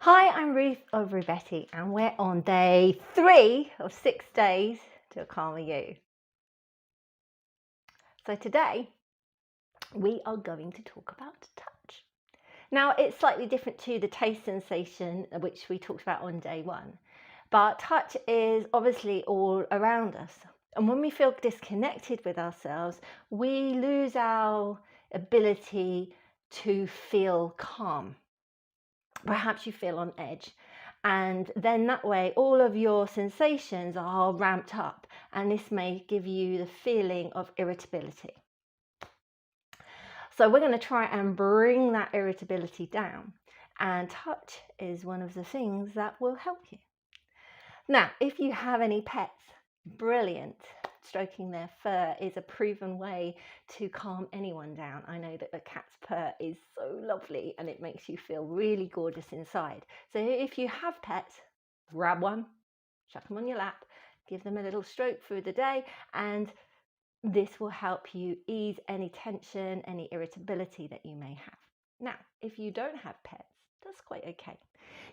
Hi, I'm Ruth of Roo Betty, and we're on day 3 of 6 days to a calmer you. So today we are going to talk about touch. Now it's slightly different to the taste sensation which we talked about on day 1, but touch is obviously all around us. And when we feel disconnected with ourselves, we lose our ability to feel calm. Perhaps you feel on edge, and then that way all of your sensations are ramped up, and this may give you the feeling of irritability. So we're going to try and bring that irritability down, and touch is one of the things that will help you. Now, if you have any pets, brilliant. Stroking their fur is a proven way to calm anyone down. I know that a cat's purr is so lovely and it makes you feel really gorgeous inside. So if you have pets, grab one, chuck them on your lap, give them a little stroke through the day, and this will help you ease any tension, any irritability that you may have. Now, if you don't have pets, that's quite okay.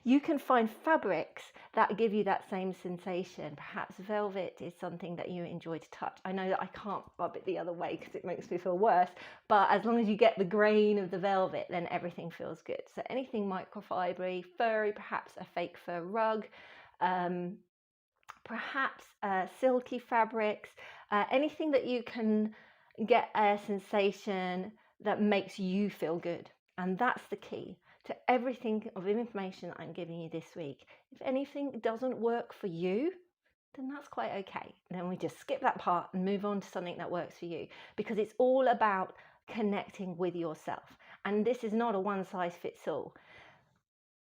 You can find fabrics that give you that same sensation. Perhaps velvet is something that you enjoy to touch. I know that I can't rub it the other way because it makes me feel worse, but as long as you get the grain of the velvet, then everything feels good. So anything microfibery, furry, perhaps a fake fur rug, perhaps silky fabrics, anything that you can get a sensation that makes you feel good. And that's the key to everything of information I'm giving you this week. If anything doesn't work for you, then that's quite okay. Then we just skip that part and move on to something that works for you, because it's all about connecting with yourself. And this is not a one size fits all.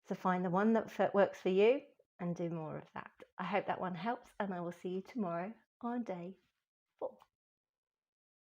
So find the one that works for you and do more of that. I hope that one helps, and I will see you tomorrow on day